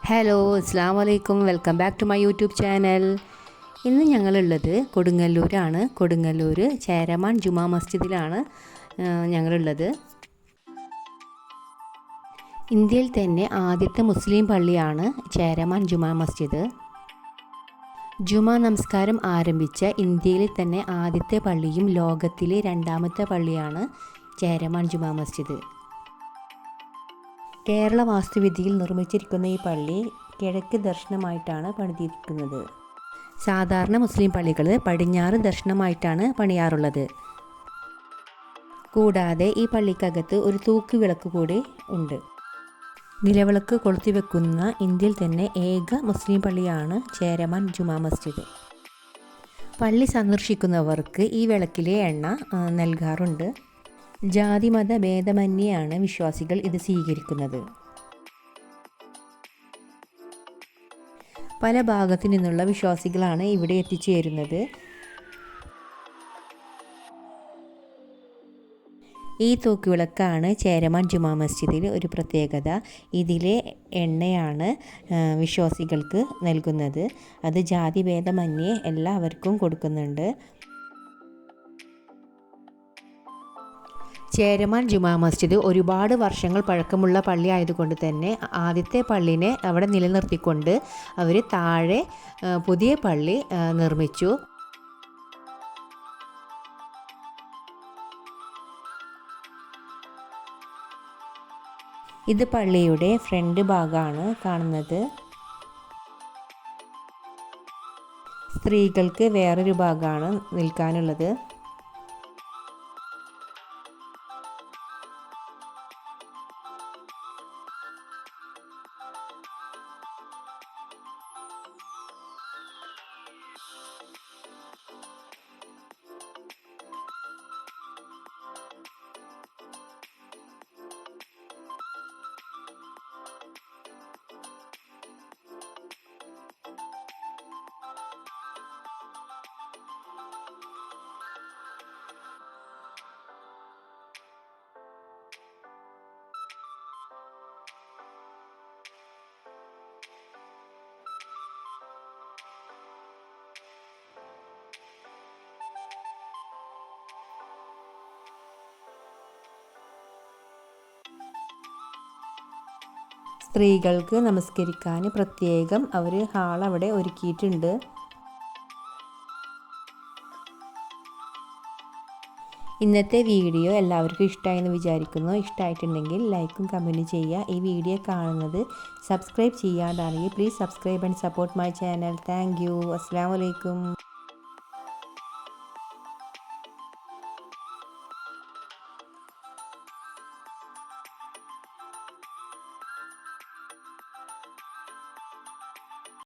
Hello അസ്സാം വലൈക്കും, welcome back to my YouTube channel. ഇന്ന് ഞങ്ങളുള്ളത് കൊടുങ്ങല്ലൂരാണ്. കൊടുങ്ങല്ലൂർ ചേരമാൻ ജുമാ മസ്ജിദിലാണ് ഞങ്ങളുള്ളത്. ഇന്ത്യയിൽ തന്നെ ആദ്യത്തെ മുസ്ലിം പള്ളിയാണ് ചേരമാൻ ജുമാ മസ്ജിദ്. ജുമാ നമസ്കാരം ആരംഭിച്ച ഇന്ത്യയിലെ തന്നെ ആദ്യത്തെ പള്ളിയും ലോകത്തിലെ രണ്ടാമത്തെ പള്ളിയാണ് ചേരമാൻ ജുമാ മസ്ജിദ്. കേരള വാസ്തുവിദ്യയിൽ നിർമ്മിച്ചിരിക്കുന്ന ഈ പള്ളി കിഴക്ക് ദർശനമായിട്ടാണ് പണിതിരിക്കുന്നത്. സാധാരണ മുസ്ലിം പള്ളികൾ പടിഞ്ഞാറ് ദർശനമായിട്ടാണ് പണിയാറുള്ളത്. കൂടാതെ ഈ പള്ളിക്കകത്ത് ഒരു തൂക്കുവിളക്ക് കൂടി ഉണ്ട്. നിലവിളക്ക് കൊളുത്തിവെക്കുന്ന ഇന്ത്യയിൽ തന്നെ ഏക മുസ്ലിം പള്ളിയാണ് ചേരമാൻ ജുമാ മസ്ജിദ്. പള്ളി സന്ദർശിക്കുന്നവർക്ക് ഈ വിളക്കിലെ എണ്ണ നൽകാറുണ്ട്. ജാതിമത ഭേദമന്യേയാണ് വിശ്വാസികൾ ഇത് സ്വീകരിക്കുന്നത്. പല ഭാഗത്തു നിന്നുള്ള വിശ്വാസികളാണ് ഇവിടെ എത്തിച്ചേരുന്നത്. ഈ തൂക്കുവിളക്കാണ് ചേരമാൻ ജുമാ മസ്ജിദിൽ ഒരു പ്രത്യേകത. ഇതിലെ എണ്ണയാണ് വിശ്വാസികൾക്ക് നൽകുന്നത്. അത് ജാതിഭേദമന്യേ എല്ലാവർക്കും കൊടുക്കുന്നുണ്ട്. ചേരമാൻ ജുമാ മസ്ജിദ് ഒരുപാട് വർഷങ്ങൾ പഴക്കമുള്ള പള്ളി ആയതുകൊണ്ട് തന്നെ ആദ്യത്തെ പള്ളിനെ അവിടെ നിലനിർത്തിക്കൊണ്ട് അവർ താഴെ പുതിയ പള്ളി നിർമ്മിച്ചു. ഇത് പള്ളിയുടെ ഫ്രണ്ട് ഭാഗമാണ് കാണുന്നത്. സ്ത്രീകൾക്ക് വേറൊരു ഭാഗമാണ് നിൽക്കാനുള്ളത്. സ്ത്രീകൾക്ക് നമസ്കരിക്കാൻ പ്രത്യേകം അവർ ഹാൾ അവിടെ ഒരുക്കിയിട്ടുണ്ട്. ഇന്നത്തെ വീഡിയോ എല്ലാവർക്കും ഇഷ്ടമായെന്ന് വിചാരിക്കുന്നു. ഇഷ്ടമായിട്ടുണ്ടെങ്കിൽ ലൈക്കും കമൻറ്റും ചെയ്യുക. ഈ വീഡിയോ കാണുന്നത് സബ്സ്ക്രൈബ് ചെയ്യാണ്ടാണെങ്കിൽ please subscribe and support my channel. Thank you. അസ്സലാമു അലൈക്കും.